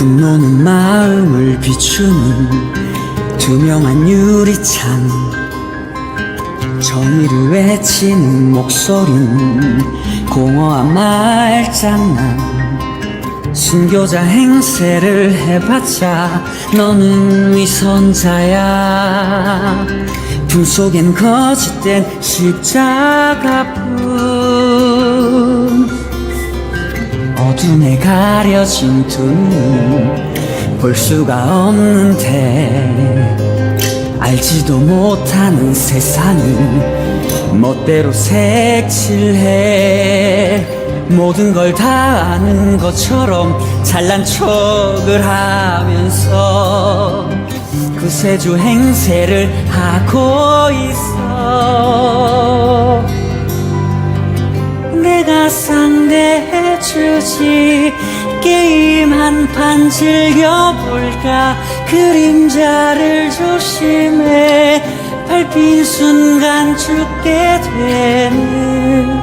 분노는 마음을 비추는 투명한 유리창, 정의를 외치는 목소린 공허한 말장난. 순교자 행세를 해봤자 너는 위선자야. 품 속엔 거짓된 십자가뿐. 어둠에 가려진 두 눈 볼 수가 없는데, 알지도 못하는 세상을 멋대로 색칠해. 모든 걸 다 아는 것처럼 잘난 척을 하면서 구세주 행세를 하고 있어. 내가 상대해주지, 게임 한 판 즐겨볼까. 그림자를 조심해, 밟힌 순간 죽게 되는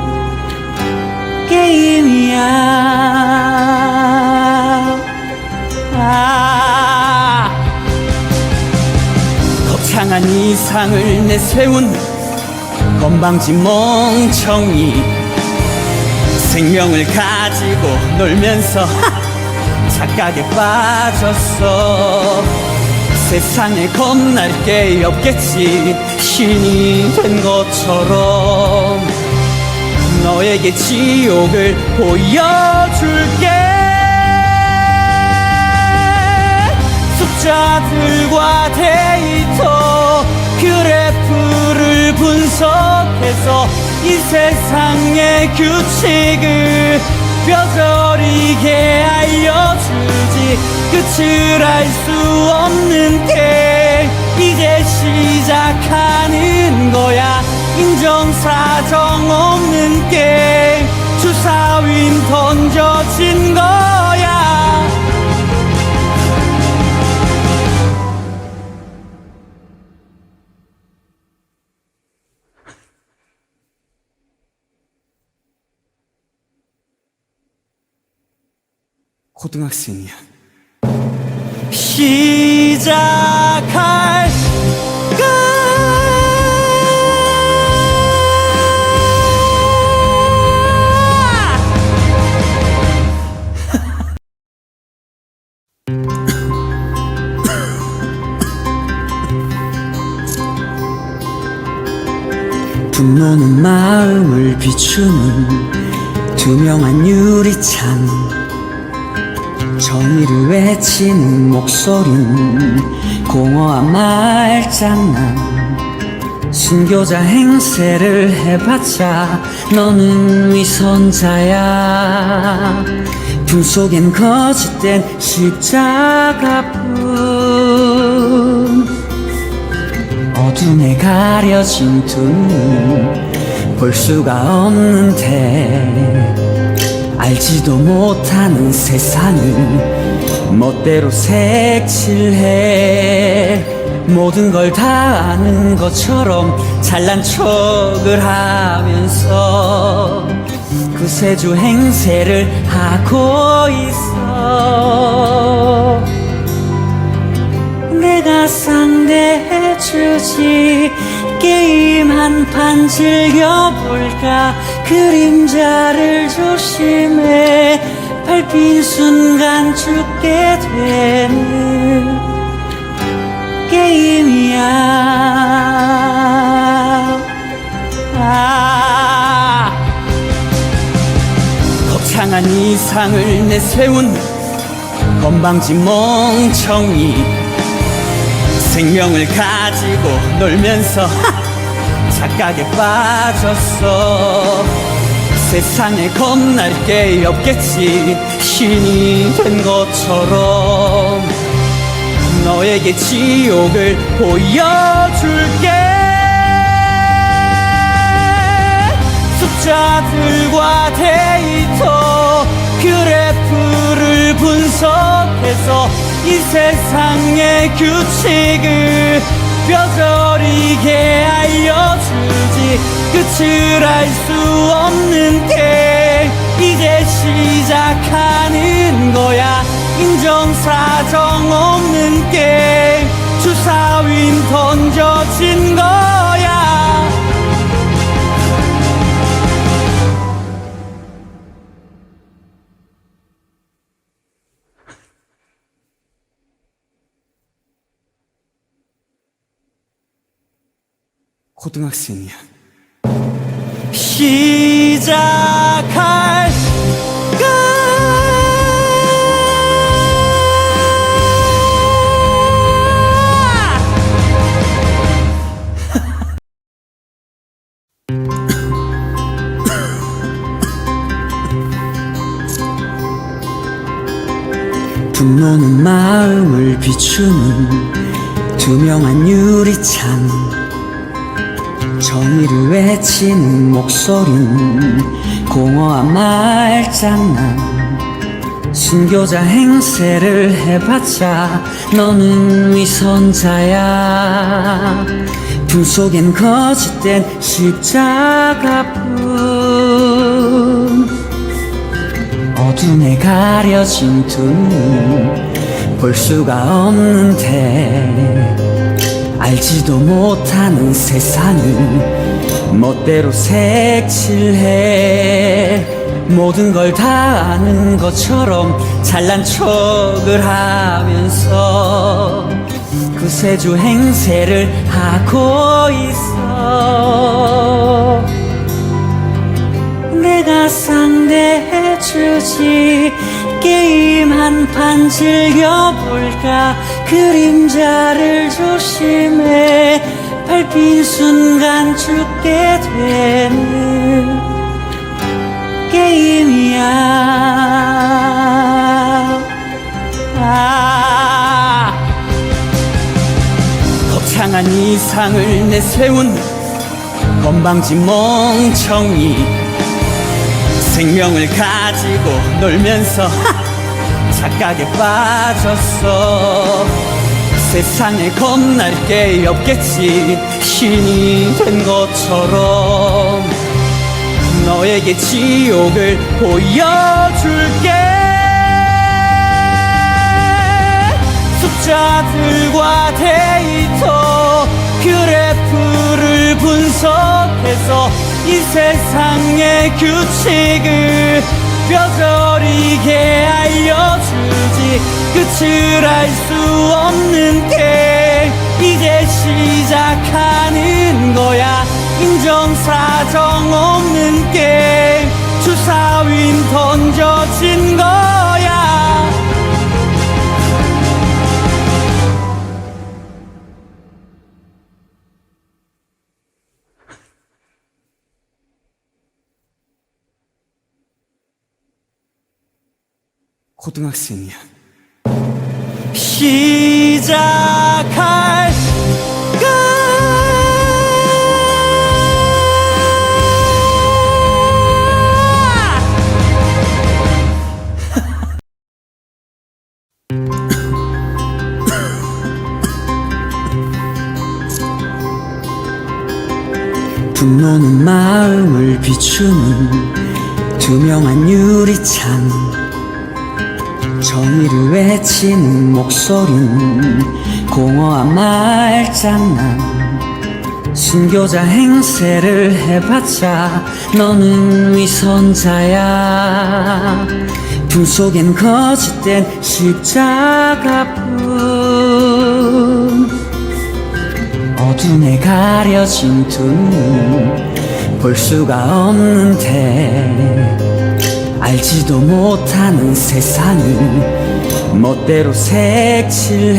게임이야. 거창한 이상을 내세운 건방진 멍청이, 생명을 가지고 놀면서 착각에 빠졌어. 세상에 겁날 게 없겠지, 신이 된 것처럼. 너에게 지옥을 보여줄게. 숫자들과 데이터 그래프를 분석해서 이 세상의 규칙을 뼈저리게 알려주지. 끝을 알 수 없는 게 이제 시작하는 거야. 인정사정 없는 게임, 주사위 던져진 거야. 고등학생이야. 시작할까? 분노는 마음을 비추는 투명한 유리창, 정의를 외치는 목소린 공허한 말장난. 순교자 행세를 해봤자 너는 위선자야. 품 속엔 거짓된 십자가뿐. 어둠에 가려진 두 눈 볼 수가 없는데, 알지도 못하는 세상을 멋대로 색칠해. 모든 걸 다 아는 것처럼 잘난 척을 하면서 구세주 행세를 하고 있어. 내가 상대해주지, 게임 한 판 즐겨볼까. 그림자를 조심해, 밟힌 순간 죽게 되는 게임이야. 거창한 이상을 내세운 건방진 멍청이, 생명을 가지고 놀면서 착각에 빠졌어. 세상에 겁날 게 없겠지, 신이 된 것처럼. 너에게 지옥을 보여줄게. 숫자들과 데이터 그래프를 분석해서 이 세상의 규칙을 뼈저리게 알려주지. 끝을 알 수 없는 게 이제 시작하는 거야. 인정사정 없는 게임 주사윈 던져진 거야. 고등학생이야. 시작할까? 분노는 마음을 비추는 투명한 유리창, 정의를 외치는 목소린 공허한 말장난. 순교자 행세를 해봤자 너는 위선자야. 품 속엔 거짓된 십자가뿐. 어둠에 가려진 두 눈 볼 수가 없는데, 알지도 못하는 세상을 멋대로 색칠해. 모든 걸 다 아는 것처럼 잘난 척을 하면서 구세주 행세를 하고 있어. 내가 상대해주지, 게임 한 판 즐겨볼까. 그림자를 조심해, 밟힌 순간 죽게 되는 게임이야. 거창한 이상을 내세운 건방진 멍청이, 생명을 가지고 놀면서 착각에 빠졌어. 세상에 겁날 게 없겠지, 신이 된 것처럼. 너에게 지옥을 보여줄게. 숫자들과 데이터 그래프를 분석해서 이 세상의 규칙을 뼈저리게 알려주지. 끝을 알 수 없는 게 이제 시작하는 거야. 인정사정 없는 게 주사윈 던져진 거야. 고등학생이야. 시작할까? 분노는 마음을 비추는 투명한 유리창, 정의를 외치는 목소린 공허한 말장난. 순교자 행세를 해봤자 너는 위선자야. 품 속엔 거짓된 십자가뿐. 어둠에 가려진 두 눈 볼 수가 없는데, 알지도 못하는 세상을 멋대로 색칠해.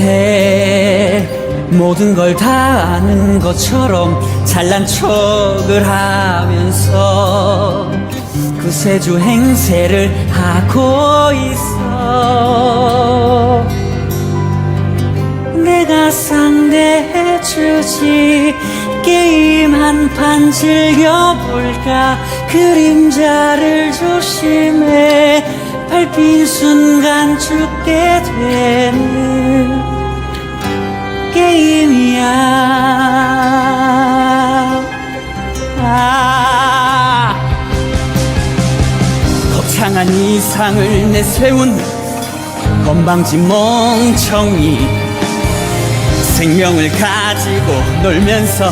모든 걸 다 아는 것처럼 잘난 척을 하면서 구세주 행세를 하고 있어. 내가 상대해주지, 게임 한 판 즐겨볼까. 그림자를 조심해, 밟힌 순간 죽게 되는 게임이야. 거창한 이상을 내세운 건방진 멍청이 생명을 가지고 놀면서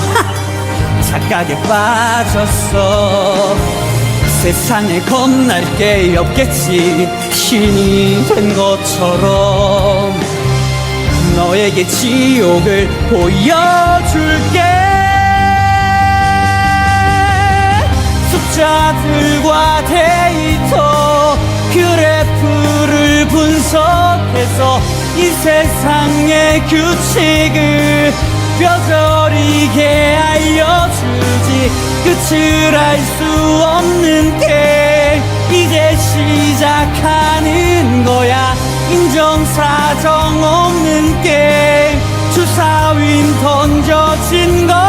착각에 빠졌어. 세상에 겁날 게 없겠지. 신이 된 것처럼 너에게 지옥을 보여줄게. 숫자들과 데이터 그래프를 분석해서 이 세상의 규칙을 뼈저리게 알려주지. 끝을 알 수 없는 게 이제 시작하는 거야. 인정사정 없는 게임 주사 윈 던져진 거야.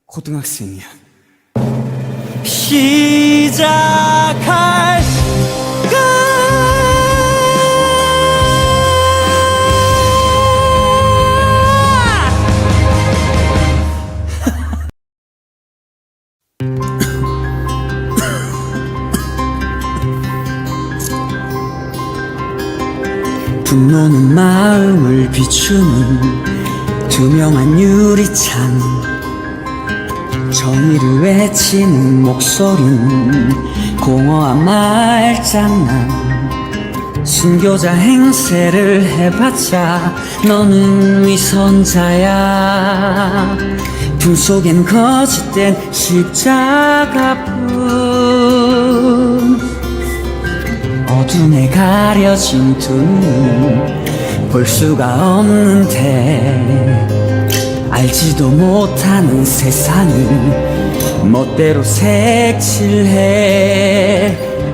고등학생이야. 시작할까? 분노는 마음을 비추는 투명한 유리창. 정의를 외치는 목소린 공허한 말장난. 순교자 행세를 해봤자 너는 위선자야. 품 속엔 거짓된 십자가뿐. 어둠에 가려진 두 눈 볼 수가 없는데 알지도 못하는 세상을 멋대로 색칠해.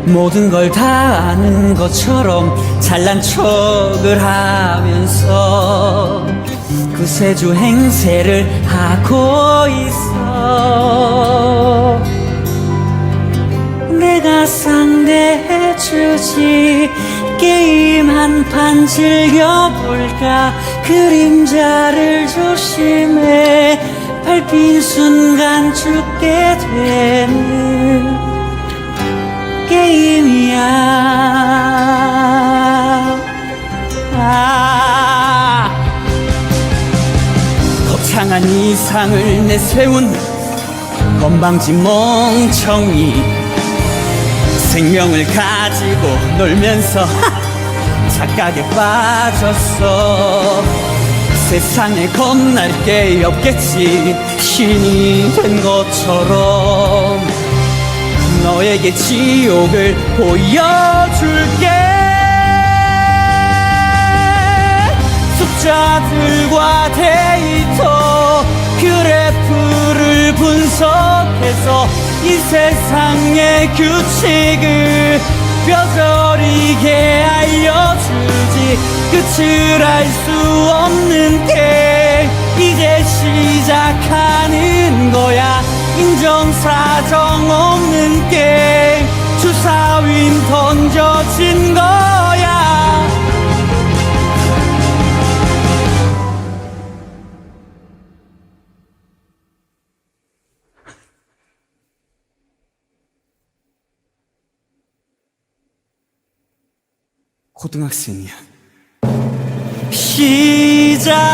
모든 걸 다 아는 것처럼 잘난 척을 하면서 구세주 행세를 하고 있어. 내가 상대해주지. 게임 한 판 즐겨볼까. 그림자를 조심해. 밟힌 순간 죽게 되는 게임이야. 거창한 이상을 내세운 건방진 멍청이 생명을 가지고 놀면서 착각에 빠졌어. 세상에 겁날 게 없겠지. 신이 된 것처럼 너에게 지옥을 보여줄게. 숫자들과 데이터 그래프를 분석해서 이 세상의 규칙을 뼈저리게 알려주지. 끝을 알 수 없는 게 이제 시작하는 거야. 인정사정 없는 게 주사 윈 던져진 거야. 고등학생이야. 시작할까?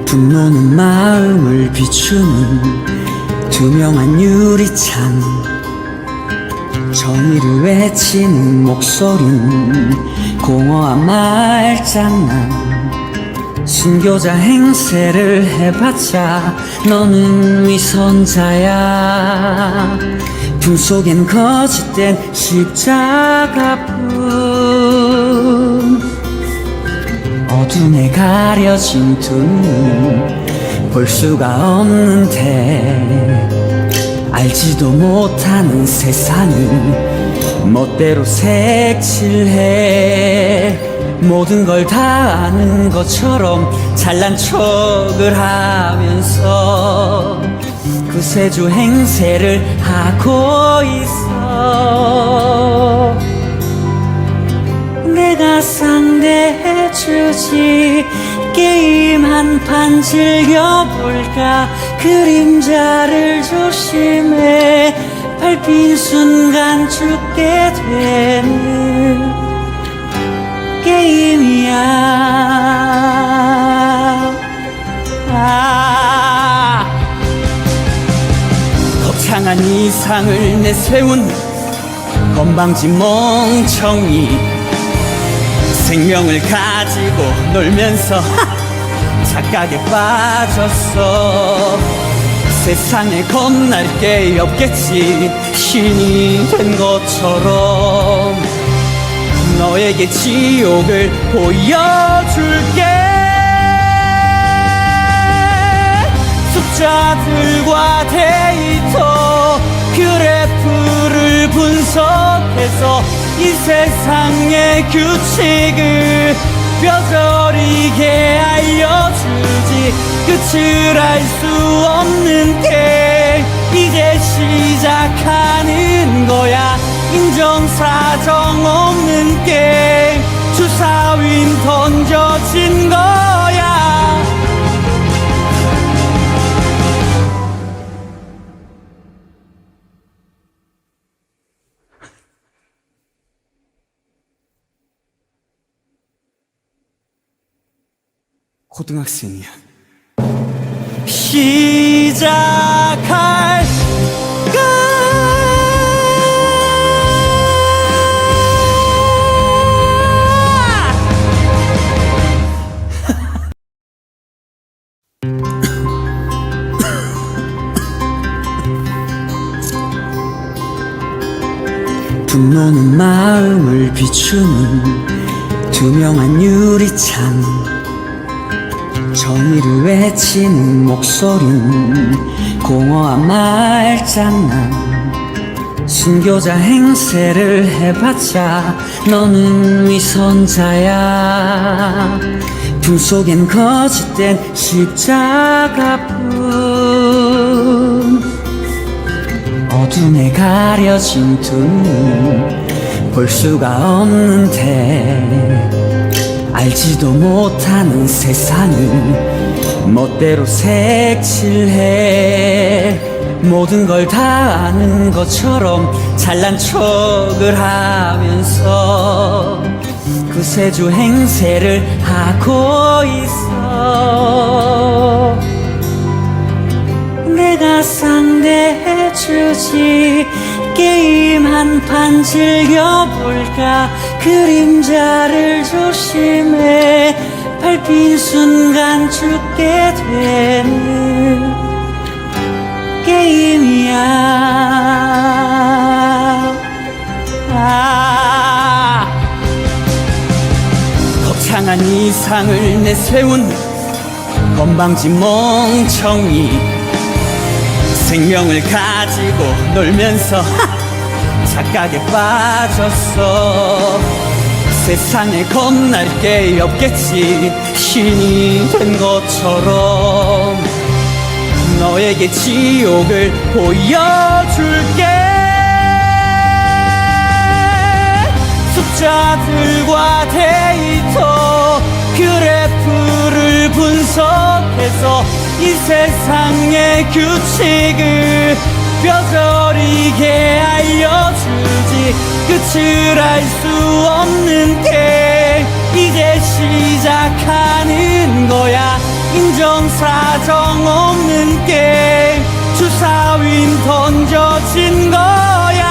분노는 마음을 비추는 투명한 유리창. 정의를 외치는 목소린 공허한 말장난. 순교자 행세를 해봤자 너는 위선자야. 품 속엔 거짓된 십자가뿐. 어둠에 가려진 두 눈 볼 수가 없는데 알지도 못하는 세상을 멋대로 색칠해. 모든 걸 다 아는 것처럼 잘난 척을 하면서 구세주 행세를 하고 있어. 내가 상대해주지. 게임 한 판 즐겨볼까. 그림자를 조심해. 밟힌 순간 죽게 되는 게임이야. 거창한 이상을 내세운 건방지 멍청이. 생명을 가지고 놀면서 착각에 빠졌어. 세상에 겁날 게 없겠지. 신이 된 것처럼 너에게 지옥을 보여줄게. 숫자들과 데이터 그래프를 분석해서 이 세상의 규칙을 뼈저리게 알려주지. 끝을 알 수 없는 게 이제 시작하는 거야. 인정사정 없는 게임. 주사윈 던져진 거야. 고등학생이야. 시작할까? 분노는 마음을 비추는 투명한 유리창. 정의를 외치는 목소리는 공허한 말장난. 순교자 행세를 해봤자 너는 위선자야. 품 속엔 거짓된 십자가뿐. 어둠에 가려진 두 눈 볼 수가 없는데 알지도 못하는 세상을 멋대로 색칠해. 모든 걸 다 아는 것처럼 잘난 척을 하면서 구세주 행세를 하고 있어. 내가 상대해주지. 게임 한 판 즐겨볼까. 그림자를 조심해. 밟힌 순간 죽게 되는 게임이야. 거창한 이상을 내세운 건방지 멍청이. 생명을 가지고 놀면서 착각에 빠졌어. 세상에 겁날 게 없겠지. 신이 된 것처럼 너에게 지옥을 보여줄게. 숫자들과 데이터 그래프를 분석해서 이 세상의 규칙을 뼈저리게 알려주지. 끝을 알 수 없는 게 이제 시작하는 거야. 인정사정 없는 게 주사윈 던져진 거야.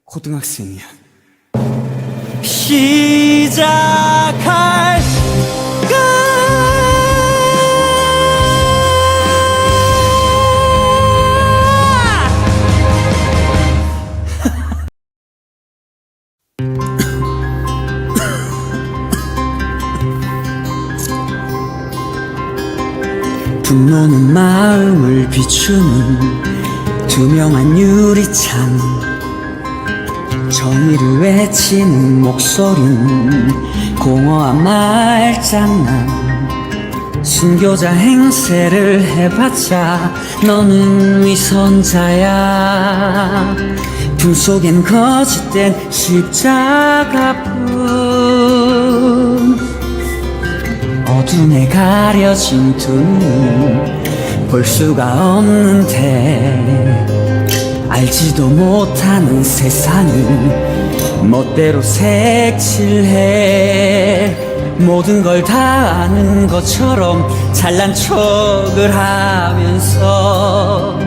고등학생이야. 시작할까? 분노는 마음을 비추는 투명한 유리창, 정의를 외치는 목소리는 공허한 말장난. 순교자 행세를 해봤자 너는 위선자야. 품 속엔 거짓된 십자가뿐. 어둠에 가려진 두 눈 볼 수가 없는데, 알지도 못하는 세상을 멋대로 색칠해. 모든 걸 다 아는 것처럼 잘난 척을 하면서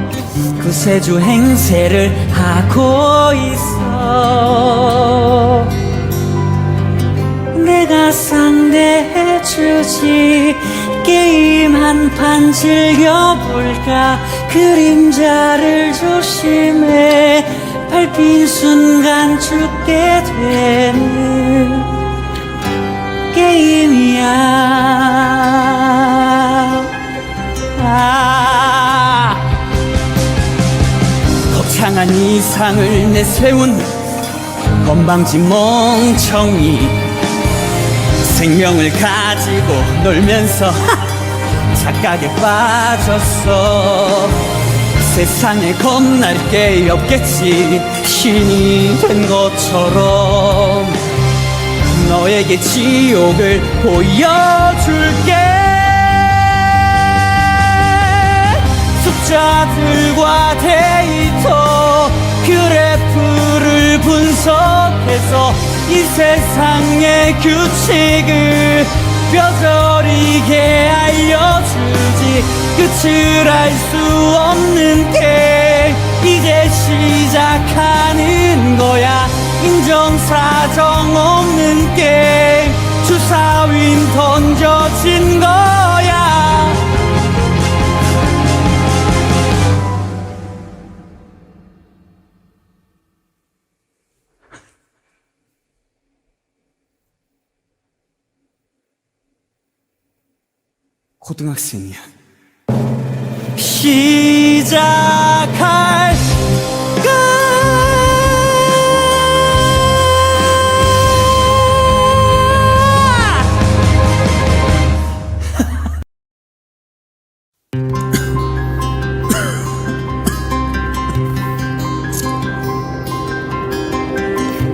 구세주 행세를 하고 있어. 내가 상대해주지, 게임 한 판 즐겨볼까. 그림자를 조심해, 밟힌 순간 죽게 되는 게임이야. 거창한 이상을 내세운 건방진 멍청이, 생명을 가지고 놀면서 착각에 빠졌어. 세상에 겁날 게 없겠지, 신이 된 것처럼. 너에게 지옥을 보여줄게. 숫자들과 데이터 그래프를 분석해서 이 세상의 규칙을 뼈저리게 알려주지. 끝을 알 수 없는 게 이제 시작하는 거야. 인정사정 없는 게임, 주사윈 던져진 거야. 고등학생이야. 시작할까?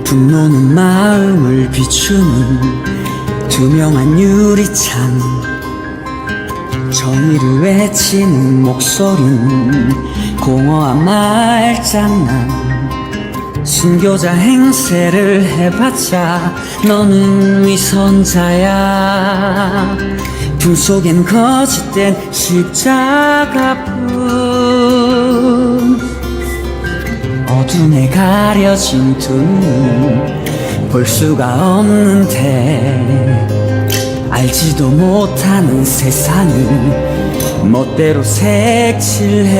분노는 마음을 비추는 투명한 유리창, 정의를 외치는 목소리는 공허한 말장난. 순교자 행세를 해봤자 너는 위선자야. 품 속엔 거짓된 십자가뿐. 어둠에 가려진 두 눈 볼 수가 없는데, 알지도 못하는 세상을 멋대로 색칠해.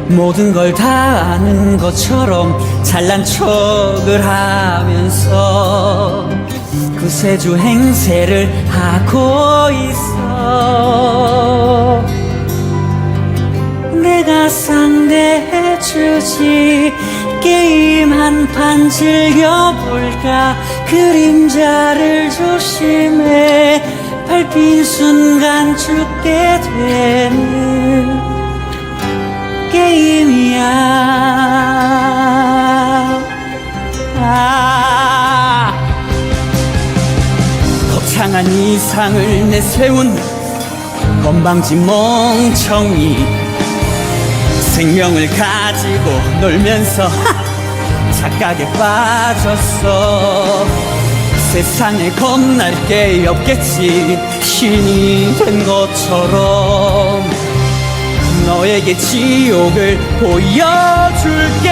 모든 걸 다 아는 것처럼 잘난 척을 하면서 구세주 행세를 하고 있어. 내가 상대해주지, 게임 한 판 즐겨볼까. 그림자를 조심해, 밟힌 순간 죽게 되는 게임이야. 거창한 이상을 내세운 건방진 멍청이, 생명을 가지고 놀면서 착각에 빠졌어. 세상에 겁날 게 없겠지, 신이 된 것처럼. 너에게 지옥을 보여줄게.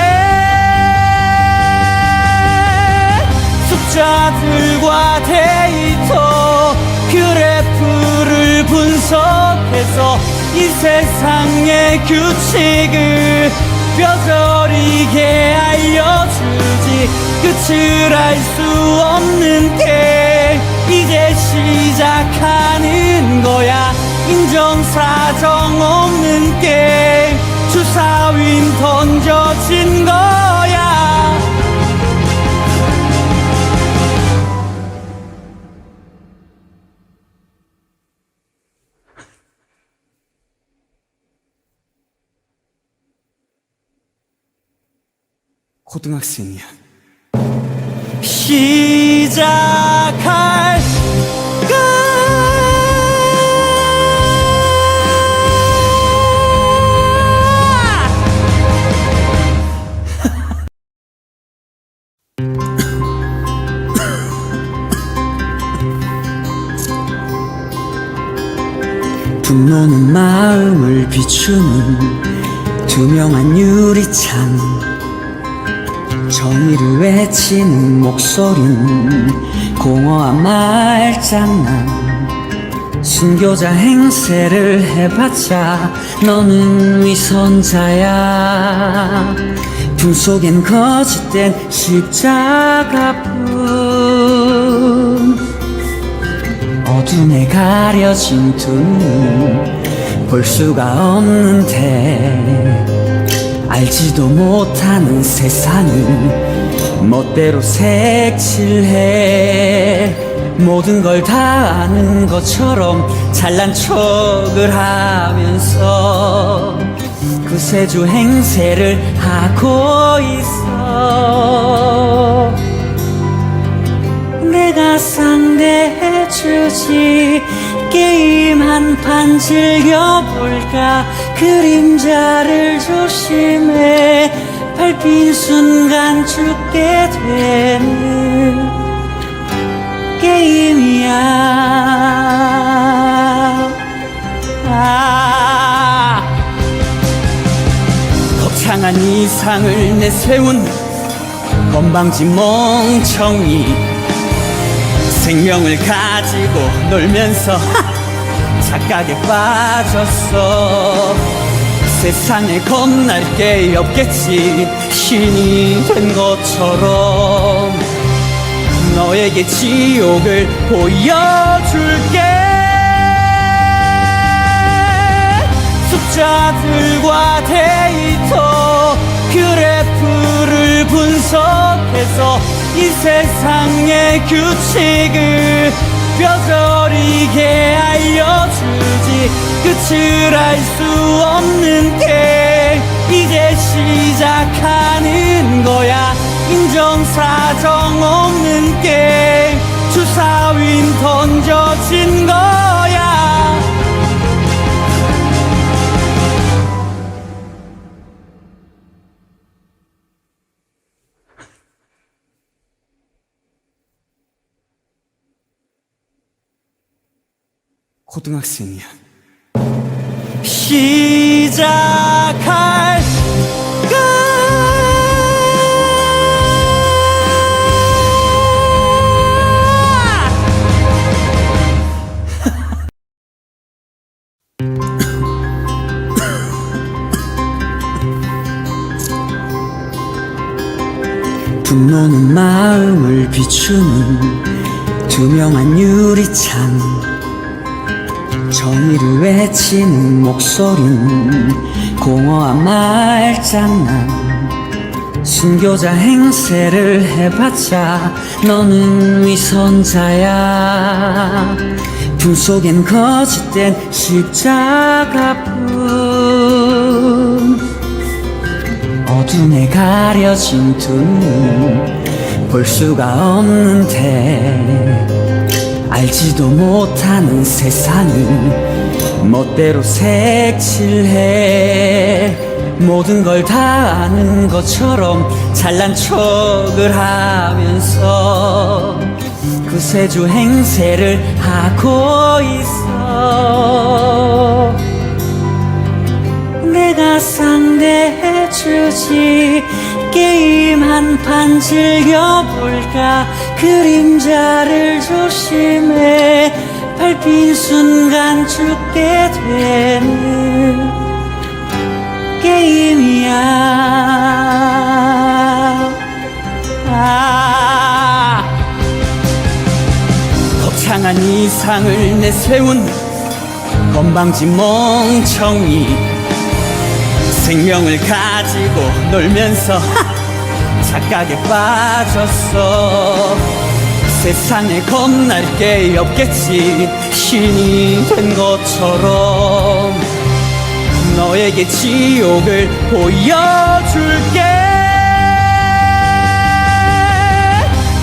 숫자들과 데이터 그래프를 분석해서 이 세상의 규칙을 뼈저리게 알려주지. 끝을 알 수 없는 게 이제 시작하는 거야. 인정 인정사정 없는 게임 주사윈 던져진 거야. 고등학생이야. 시작할까? 분노는 마음을 비추는 투명한 유리창, 정의를 외치는 목소린 공허한 말장난. 순교자 행세를 해봤자 너는 위선자야. 품 속엔 거짓된 십자가뿐. 어둠에 가려진 두 눈 볼 수가 없는데, 알지도 못하는 세상을 멋대로 색칠해. 모든 걸 다 아는 것처럼 잘난 척을 하면서 구세주 행세를 하고 있어. 내가 상대해주지, 게임 한 판 즐겨볼까. 그림자를 조심해, 밟힌 순간 죽게 되는 게임이야. 거창한 이상을 내세운 건방진 멍청이, 생명을 가지고 놀면서 착각에 빠졌어. 세상에 겁날 게 없겠지. 신이 된 것처럼 너에게 지옥을 보여줄게. 숫자들과 데이터 그래프를 분석해서 이 세상의 규칙을 뼈저리게 알려주지. 끝을 알 수 없는 게 이제 시작하는 거야. 인정사정 없는 게 주사윈 던져진 거야. 고등학생이야. 시작할까? 분노는 마음을 비추는 투명한 유리창, 정의를 외치는 목소린 공허한 말장난. 순교자 행세를 해봤자 너는 위선자야. 품 속엔 거짓된 십자가뿐. 어둠에 가려진 두 눈 볼 수가 없는데, 알지도 못하는 세상을 멋대로 색칠해. 모든 걸 다 아는 것처럼 잘난 척을 하면서 구세주 행세를 하고 있어. 내가 상대해주지, 게임 한 판 즐겨볼까. 그림자를 조심해, 밟힌 순간 죽게 되는 게임이야. 거창한 이상을 내세운 건방진 멍청이 생명을 가지고 놀면서 착각에 빠졌어. 세상에 겁날 게 없겠지. 신이 된 것처럼 너에게 지옥을 보여줄게.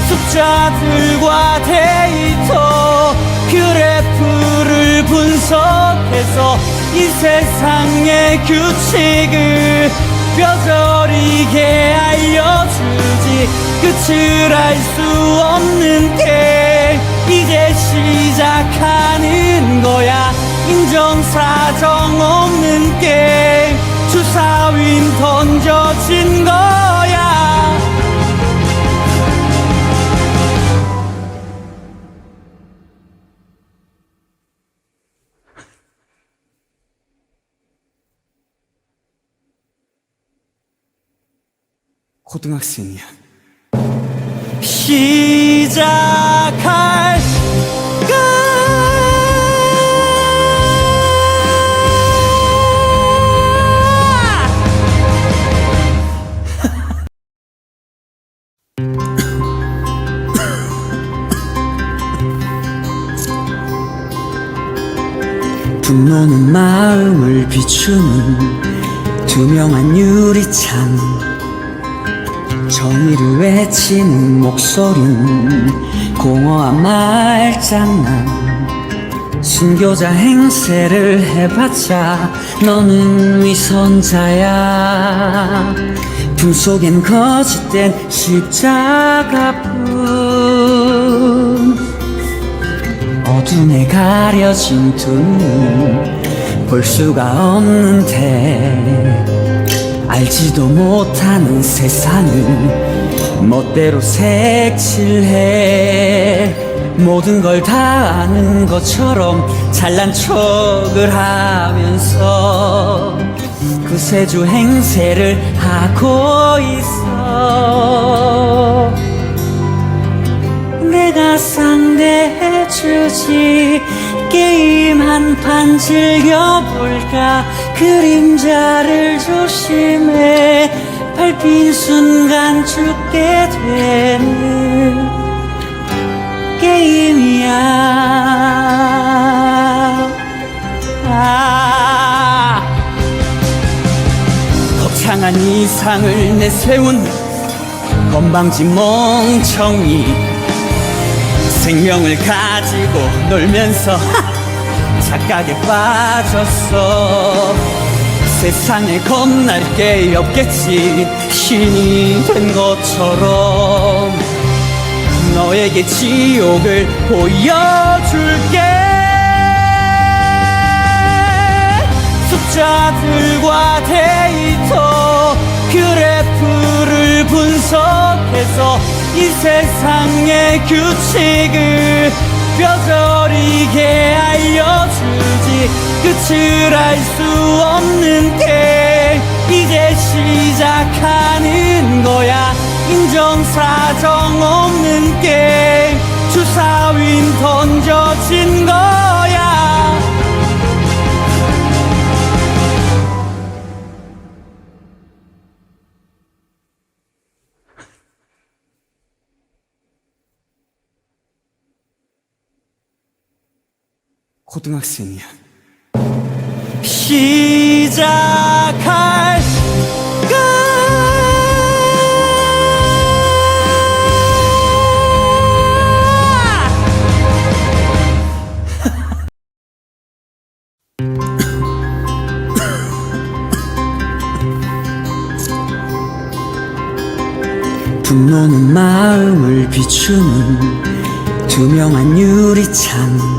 숫자들과 데이터 그래프를 분석해서 이 세상의 규칙을 뼈저리게 알려주지. 끝을 알 수 없는 게 이제 시작하는 거야. 인정사정 없는 게 주사윈 던져진 거야. 고등학생이야. 시작할까? 분노는 마음을 비추는 투명한 유리창. 정의를 외치는 목소린 공허한 말장난. 순교자 행세를 해봤자 너는 위선자야. 품속엔 거짓된 십자가뿐. 어둠에 가려진 두 눈 볼 수가 없는데 알지도 못하는 세상을 멋대로 색칠해. 모든 걸 다 아는 것처럼 잘난 척을 하면서 구세주 행세를 하고 있어. 내가 상대해주지. 게임 한 판 즐겨볼까. 그림자를 조심해. 밟힌 순간 죽게 되는 게임이야. 거창한 이상을 내세운 건방진 멍청이 생명을 가지고 놀면서 착각에 빠졌어. 세상에 겁날 게 없겠지. 신이 된 것처럼 너에게 지옥을 보여줄게. 숫자들과 데이터 그래프를 분석해서 이 세상의 규칙을 뼈저리게 알려주지. 끝을 알 수 없는 게 이제 시작하는 거야. 인정사정 없는 게 주사윈 던져진 거야. 고등학생이야. 시작할까? 분노는 마음을 비추는 투명한 유리창.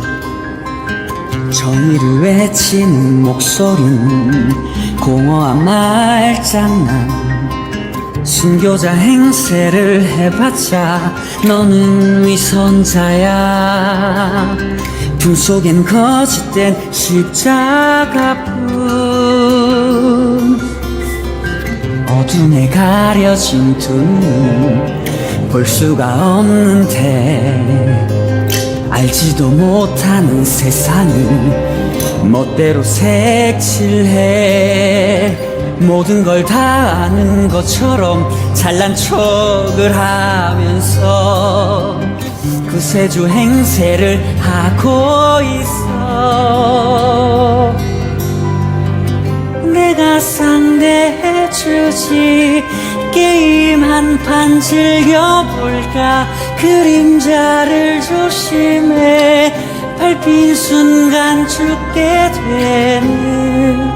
정의를 외치는 목소린 공허한 말장난. 순교자 행세를 해봤자 너는 위선자야. 품속엔 거짓된 십자가뿐. 어둠에 가려진 두 눈 볼 수가 없는데 알지도 못하는 세상을 멋대로 색칠해. 모든 걸 다 아는 것처럼 잘난 척을 하면서 그 세주 행세를 하고 있어. 내가 상대해주지. 게임 한 판 즐겨볼까. 그림자를 조심해. 밟힌 순간 죽게 되는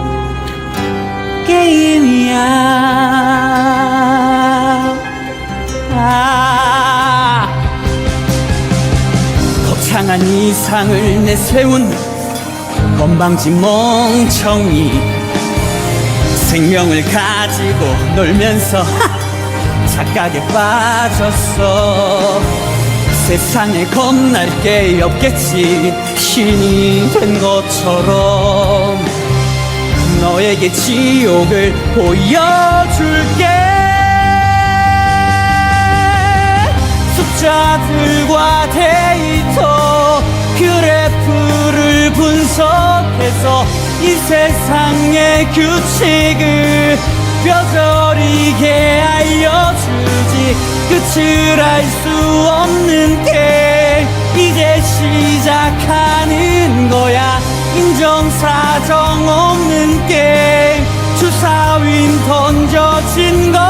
게임이야. 거창한 이상을 내세운 건방진 멍청이. 생명을 가지고 놀면서 착각에 빠졌어. 세상에 겁날 게 없겠지. 신이 된 것처럼 너에게 지옥을 보여줄게. 숫자들과 데이터 그래프를 분석해서 이 세상의 규칙을 뼈저리게 알려주지. 끝을 알 수 없는 게 이제 시작하는 거야. 인정사정 없는 게임. 주사윈 던져진 거야.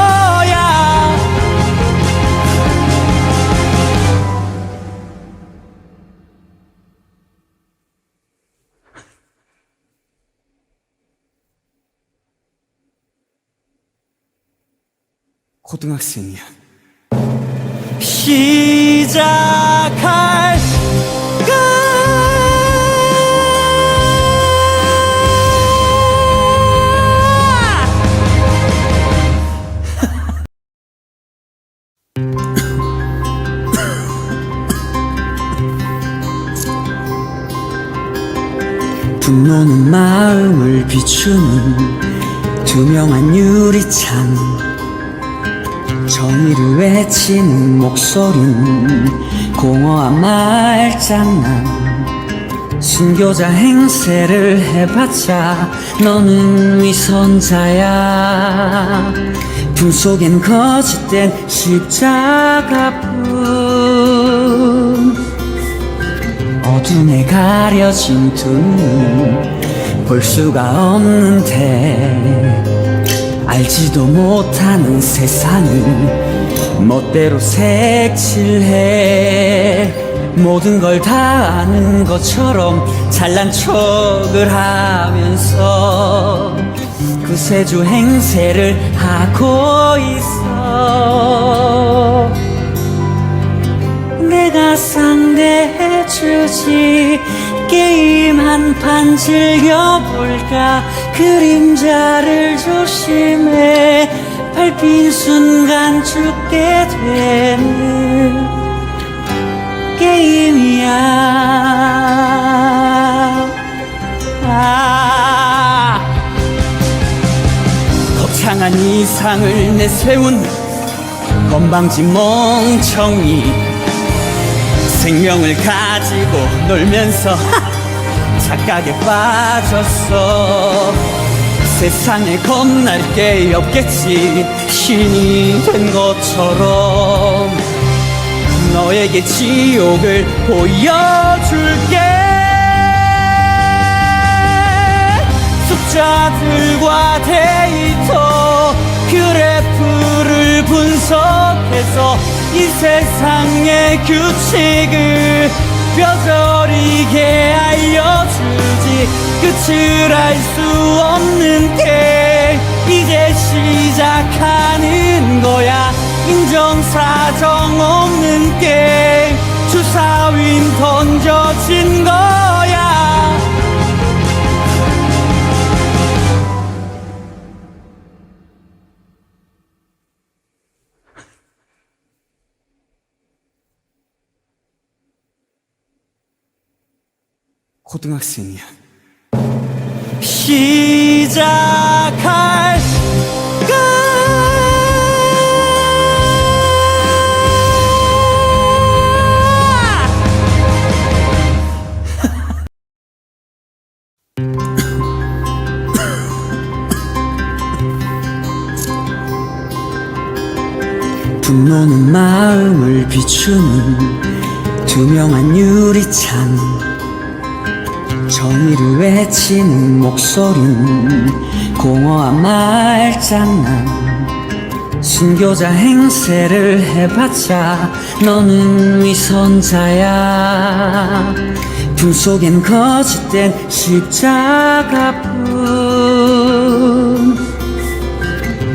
고등학생이야. 시작할까? 분노는 마음을 비추는 투명한 유리창. 정의를 외치는 목소리는 공허한 말장난. 순교자 행세를 해봤자 너는 위선자야. 품 속엔 거짓된 십자가뿐. 어둠에 가려진 두 눈 볼 수가 없는데 알지도 못하는 세상을 멋대로 색칠해. 모든 걸 다 아는 것처럼 잘난 척을 하면서 그 세주 행세를 하고 있어. 내가 상대해주지. 게임 한 판 즐겨볼까. 그림자를 조심해. 밟힌 순간 죽게 되는 게임이야. 거창한 이상을 내세운 건방진 멍청이. 생명을 가지고 놀면서 착각에 빠졌어. 세상에 겁날 게 없겠지. 신이 된 것처럼 너에게 지옥을 보여줄게. 숫자들과 데이터 그래프를 분석해서 이 세상의 규칙을 뼈저리게 알려주지. 끝을 알 수 없는 게 이제 시작하는 거야. 인정사정 없는 게 주사윈 던져진 거야. 고등학생이야. 시작할까? 분노는 마음을 비추는 투명한 유리창, 정의를 외치는 목소리는 공허한 말장난. 순교자 행세를 해봤자 너는 위선자야. 품 속엔 거짓된 십자가뿐.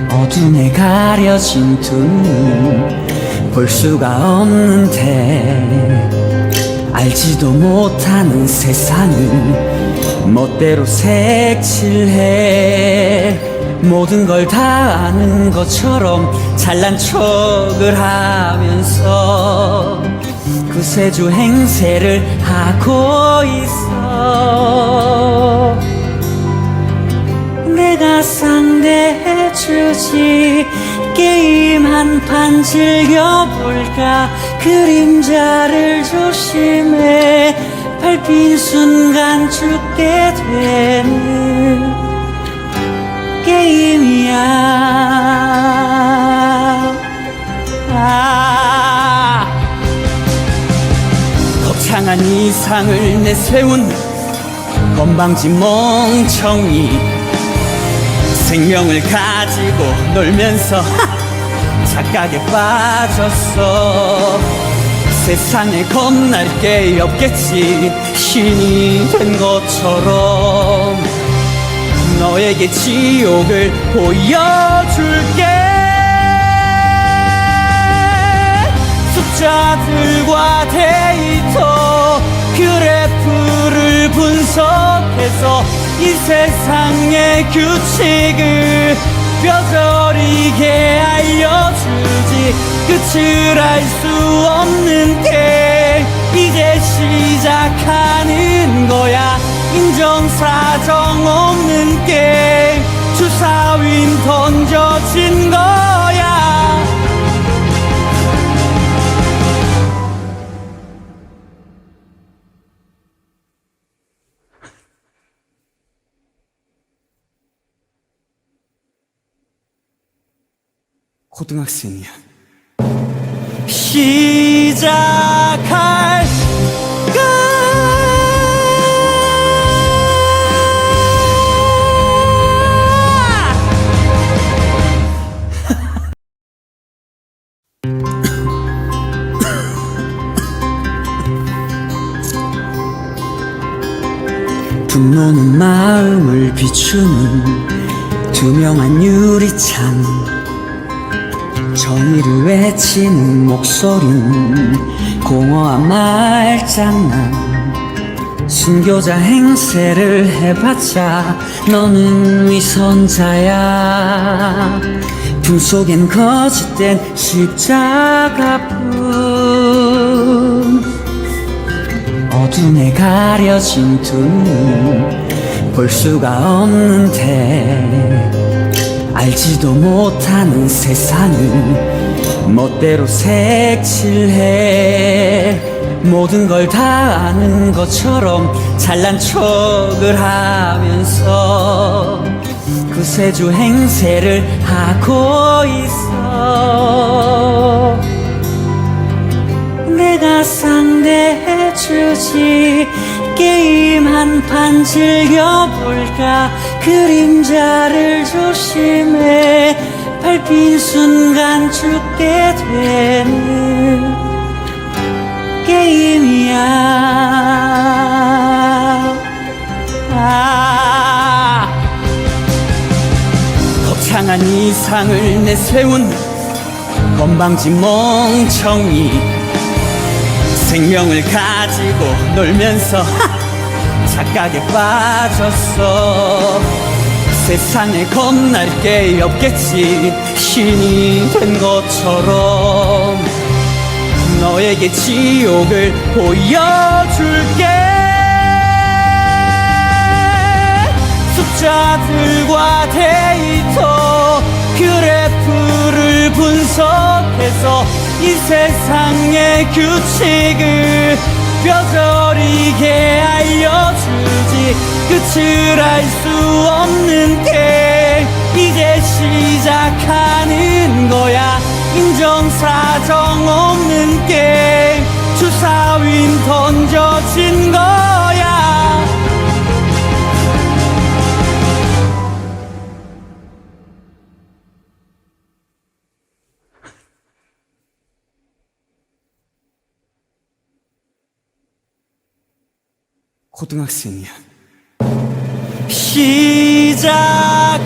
어둠에 가려진 두 눈 볼 수가 없는데, 알지도 못하는 세상을 멋대로 색칠해. 모든 걸 다 아는 것처럼 잘난 척을 하면서 구세주 행세를 하고 있어. 내가 상대해주지, 게임 한 판 즐겨볼까. 그림자를 조심해, 밟힌 순간 죽게 되는 게임이야. 거창한 이상을 내세운 건방진 멍청이, 생명을 가지고 놀면서 착각에 빠졌어. 세상에 겁날 게 없겠지, 신이 된 것처럼. 너에게 지옥을 보여줄게. 숫자들과 데이터 그래프를 분석해서 이 세상의 규칙을 뼈저리게 알려주지. 끝을 알 수 없는 게 이제 시작하는 거야. 인정사정 없는 게임, 주사윈 던져진 거야. 고등학생이야. 시작할까? 분노는 마음을 비추는 투명한 유리창, 정의를 외치는 목소리는 공허한 말장난. 순교자 행세를 해봤자 너는 위선자야. 품 속엔 거짓된 십자가뿐. 어둠에 가려진 두 눈 볼 수가 없는데, 알지도 못하는 세상을 멋대로 색칠해. 모든 걸 다 아는 것처럼 잘난 척을 하면서 구세주 행세를 하고 있어. 내가 상대해주지, 게임 한 판 즐겨볼까. 그림자를 조심해, 밟힌 순간 죽게 되는 게임이야. 거창한 이상을 내세운 건방진 멍청이, 생명을 가지고 놀면서 착각에 빠졌어. 세상에 겁날 게 없겠지, 신이 된 것처럼. 너에게 지옥을 보여줄게. 숫자들과 데이터 그래프를 분석해서 이 세상의 규칙을 뼈저리게 알려주지. 끝을 알 수 없는 게 이제 시작하는 거야. 인정사정 없는 게임 주사윈 던져진 거야. 고등학생이야. 시작할까?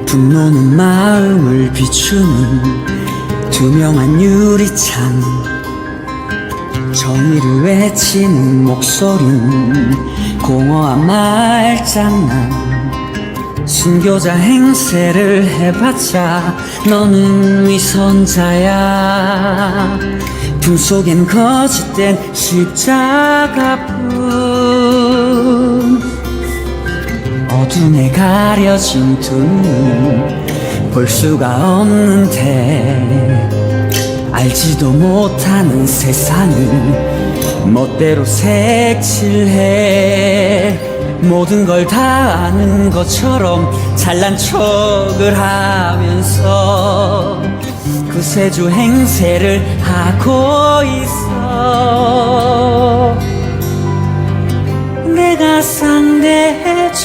분노는 마음을 비추는 투명한 유리창, 정의를 외치는 목소리는 공허한 말장난. 순교자 행세를 해봤자 너는 위선자야. 품 속엔 거짓된 십자가뿐. 어둠에 가려진 두 눈 볼 수가 없는데, 알지도 못하는 세상을 멋대로 색칠해. 모든 걸 다 아는 것처럼 잘난 척을 하면서 구세주 행세를 하고 있어. 내가 상대해주지,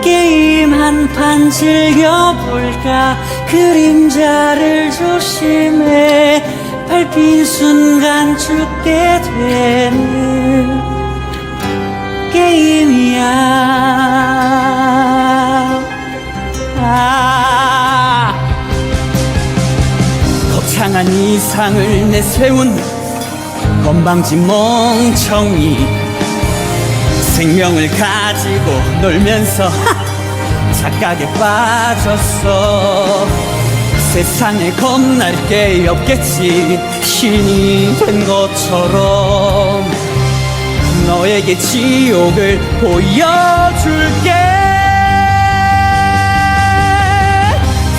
게임 한 판 즐겨볼까. 그림자를 조심해, 밟힌 순간 죽게 되는 게임이야. 거창한 이상을 내세운 건방진 멍청이, 생명을 가지고 놀면서 착각에 빠졌어. 세상에 겁날 게 없겠지. 신이 된 것처럼 너에게 지옥을 보여줄게.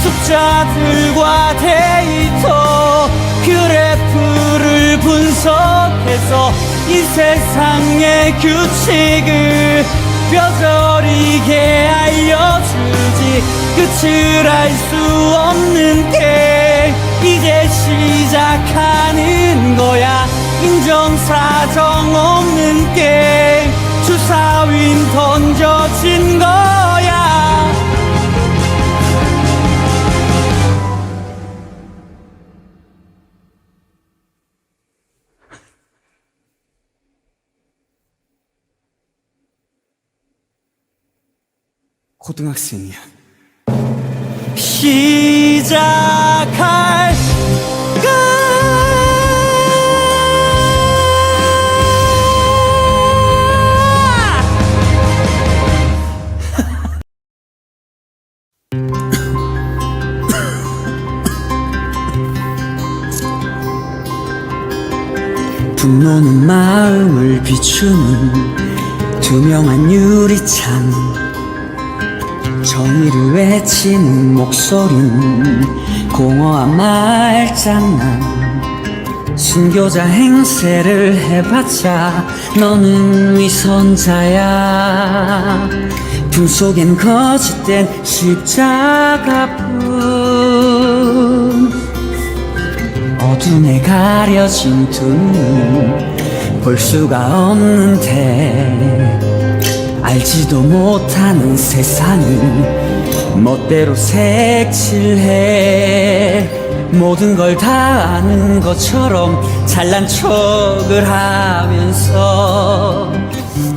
숫자들과 데이터 그래프를 분석해서 이 세상의 규칙을 뼈저리게 알려주지. 끝을 알 수 없는 게 이제 시작하는 거야. 인정사정 없는 게 주사윈 던져진 거야. 고등학생이야. 시작할까? 분노는 마음을 비추는 투명한 유리창, 정의를 외치는 목소리는 공허한 말장난. 순교자 행세를 해봤자 너는 위선자야. 품 속엔 거짓된 십자가뿐. 어둠에 가려진 두 눈 볼 수가 없는데, 알지도 못하는 세상을 멋대로 색칠해. 모든 걸 다 아는 것처럼 잘난 척을 하면서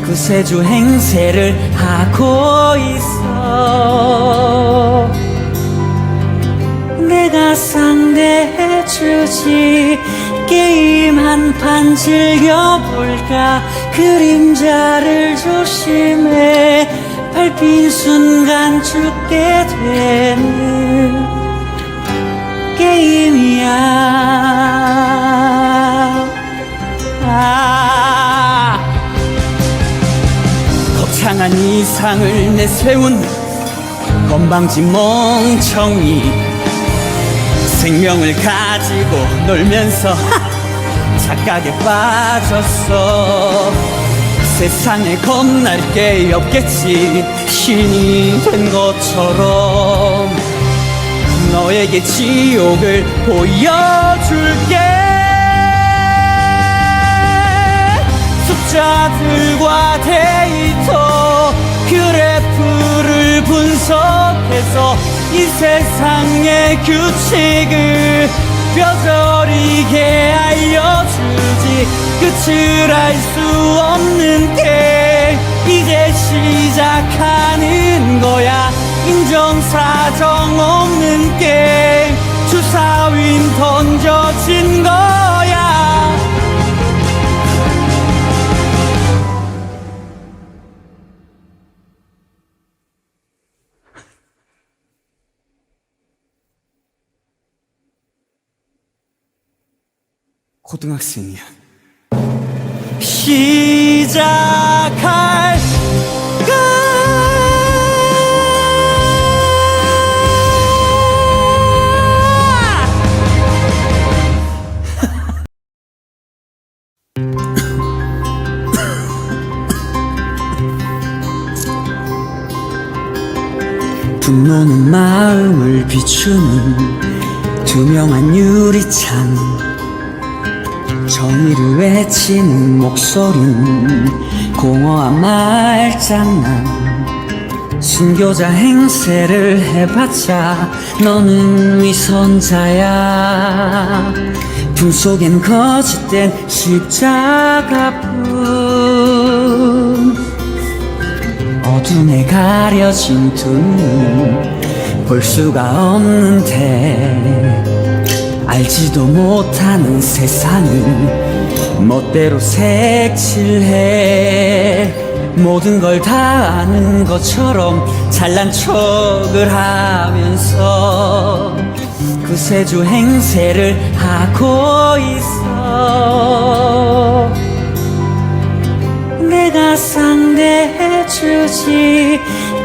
구세주 행세를 하고 있어. 내가 상대해주지, 게임 한 판 즐겨볼까. 그림자를 조심해, 밟힌 순간 죽게 되는 게임이야. 거창한 이상을 내세운 건방진 멍청이 생명을 가지고 놀면서 착각에 빠졌어. 세상에 겁날 게 없겠지. 신이 된 것처럼 너에게 지옥을 보여줄게. 숫자들과 데이터 그래프를 분석해서 이 세상의 규칙을 뼈저리게 알려주지. 끝을 알 수 없는 게 이제 시작하는 거야. 인정사정 없는 게임 주사윈 던져진 거야. 고등학생이야. 시작할까? 분노는 마음을 비추는 투명한 유리창. 정의를 외치는 목소린 공허한 말장난. 순교자 행세를 해봤자 너는 위선자야. 품 속엔 거짓된 십자가뿐. 어둠에 가려진 두 눈 볼 수가 없는데 알지도 못하는 세상을 멋대로 색칠해. 모든 걸 다 아는 것처럼 잘난 척을 하면서 구세주 행세를 하고 있어. 내가 상대해주지.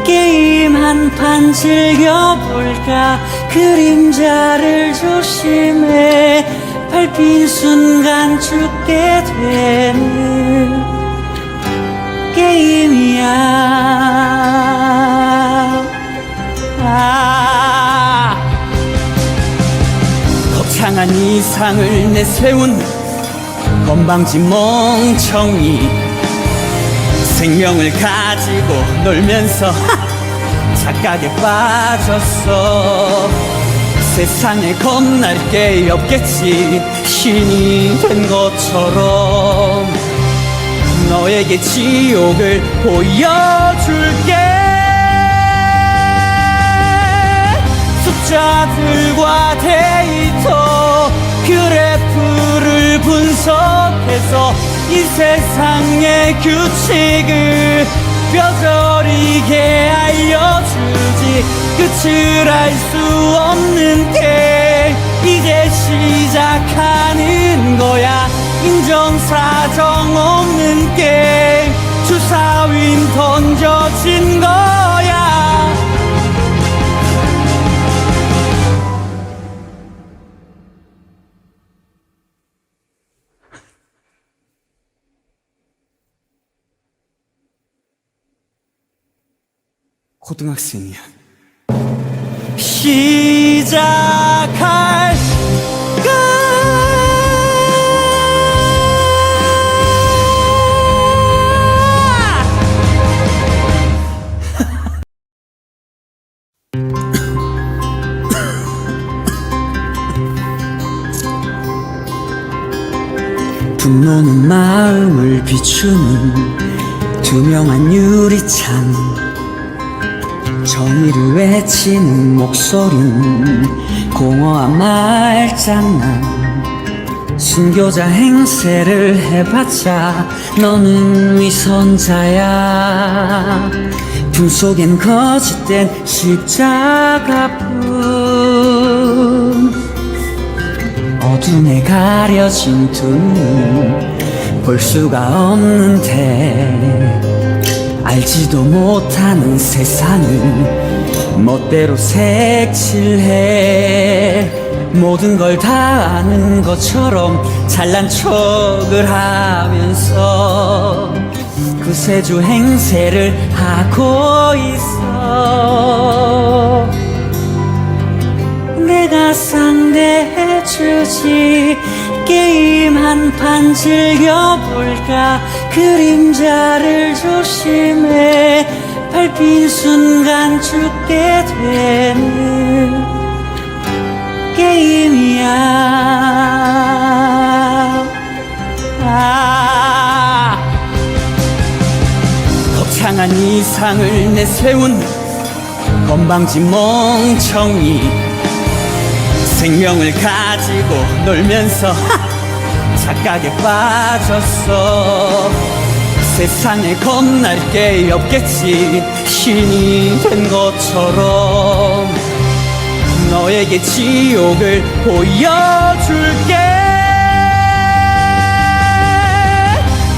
게임 한 판 즐겨볼까. 그림자를 조심해. 밟힌 순간 죽게 되는 게임이야. 거창한 이상을 내세운 건방진 멍청이 생명을 가지고 놀면서 착각에 빠졌어. 세상에 겁날 게 없겠지. 신이 된 것처럼 너에게 지옥을 보여줄게. 숫자들과 데이터 그래프를 분석해서 이 세상의 규칙을 뼈저리게 알려주지. 끝을 알 수 없는 게 이제 시작하는 거야. 인정사정 없는 게 주사윈 던져진 거야. 고등학생이야. 시작할까? 분노는 마음을 비추는 투명한 유리창. 정의를 외치는 목소린 공허한 말장난. 순교자 행세를 해봤자 너는 위선자야. 품 속엔 거짓된 십자가뿐. 어둠에 가려진 두 눈 볼 수가 없는데 알지도 못하는 세상을 멋대로 색칠해. 모든 걸 다 아는 것처럼 잘난 척을 하면서 그 세주 행세를 하고 있어. 내가 상대해주지, 게임 한 판 즐겨볼까. 그림자를 조심해, 밟힌 순간 죽게 되는 게임이야. 거창한 이상을 내세운 건방진 멍청이, 생명을 가지고 놀면서 착각에 빠졌어. 세상에 겁날 게 없겠지, 신이 된 것처럼. 너에게 지옥을 보여줄게.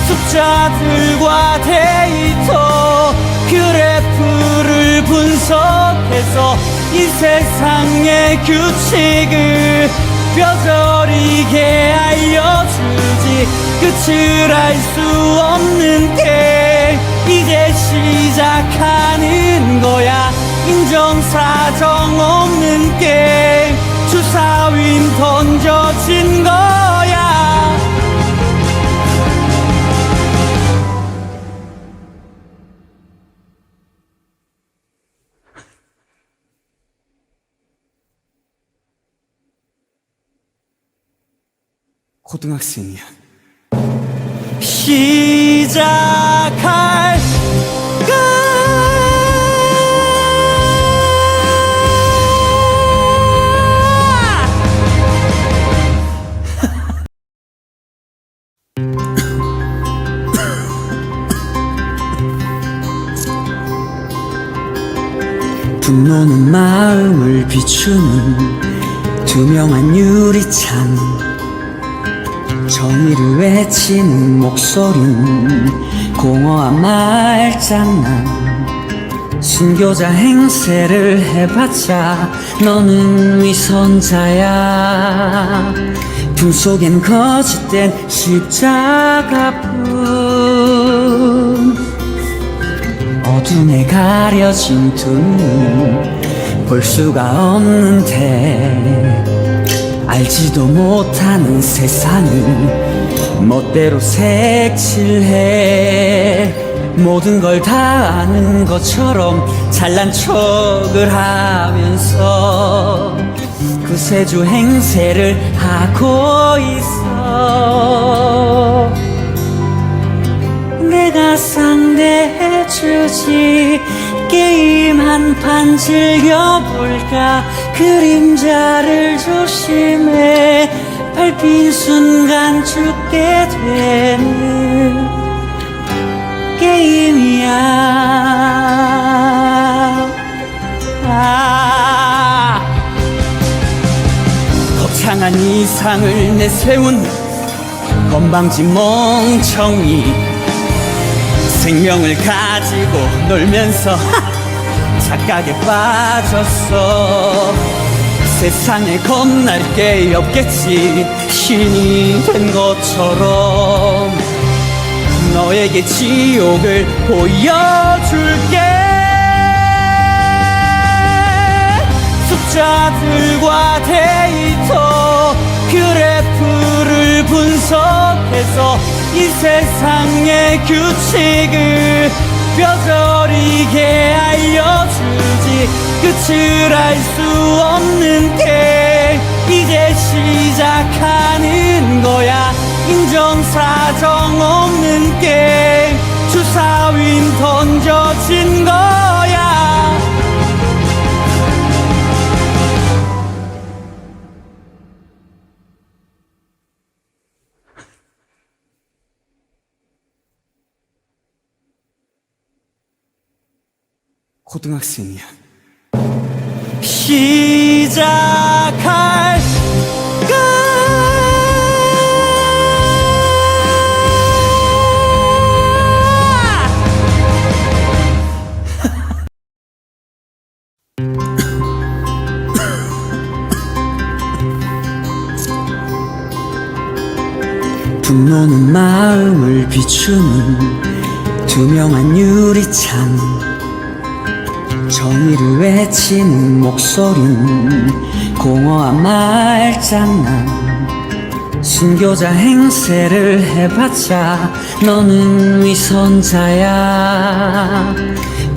숫자들과 데이터 그래프를 분석해서 이 세상의 규칙을 뼈저리게 알려주지. 끝을 알 수 없는 게 이제 시작하는 거야. 인정사정 없는 게임, 주사위 던져진 거야. 고등학생이야. 시작할까? 분노는 마음을 비추는 투명한 유리창, 정의를 외치는 목소린 공허한 말장난. 순교자 행세를 해봤자 너는 위선자야. 품 속엔 거짓된 십자가뿐. 어둠에 가려진 두 눈 볼 수가 없는데, 알지도 못하는 세상을 멋대로 색칠해. 모든 걸 다 아는 것처럼 잘난 척을 하면서 그 세주 행세를 하고 있어. 내가 상대해주지, 게임 한 판 즐겨볼까. 그림자를 조심해, 밟힌 순간 죽게 되는 게임이야. 거창한 이상을 내세운 건방진 멍청이, 생명을 가지고 놀면서 착각에 빠졌어. 세상에 겁날 게 없겠지, 신이 된 것처럼. 너에게 지옥을 보여줄게. 숫자들과 데이터 그래프를 분석해서 이 세상의 규칙을 뼈저리게 알려주지. 끝을 알 수 없는 게 이제 시작하는 거야. 인정사정 없는 게임, 주사위 던져진 거야. 고등학생이야. 시작할까? 마음을 비추는 투명한 유리창, 정의를 외치는 목소린 공허한 말장난. 순교자 행세를 해봤자 너는 위선자야.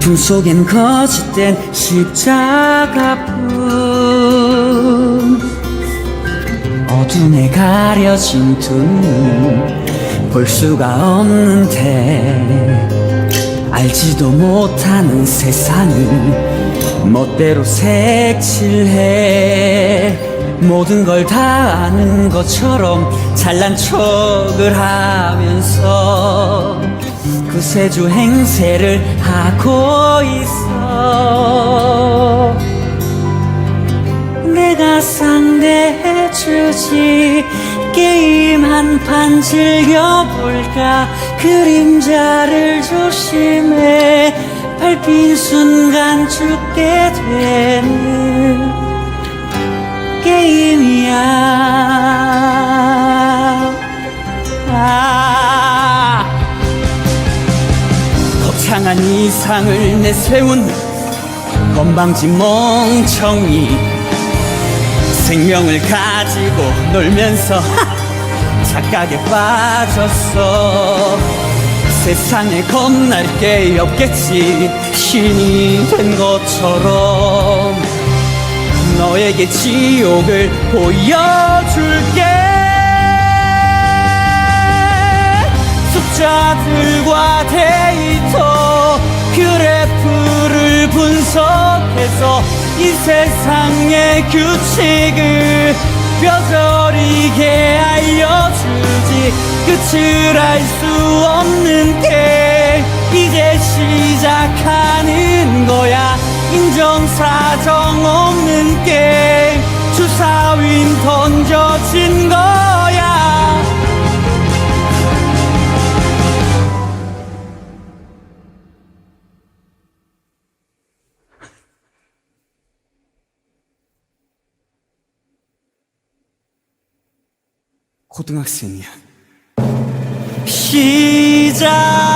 품 속엔 거짓된 십자가뿐. 어둠에 가려진 두 눈 볼 수가 없는데, 알지도 못하는 세상을 멋대로 색칠해. 모든 걸 다 아는 것처럼 잘난 척을 하면서 구세주 행세를 하고 있어. 내가 상대해주지, 게임 한 판 즐겨볼까. 그림자를 조심해, 밟힌 순간 죽게 되는 게임이야. 거창한 이상을 내세운 건방진 멍청이, 생명을 가지고 놀면서 착각에 빠졌어. 세상에 겁날 게 없겠지, 신이 된 것처럼. 너에게 지옥을 보여줄게. 숫자들과 데이터 그래프를 분석해서 이 세상의 규칙을 뼈저리게 알려주지. 끝을 알 수 없는 게 이제 시작하는 거야. 인정사정 없는 게임, 주사윈 던져진 거야. 고등학생이야. 시작.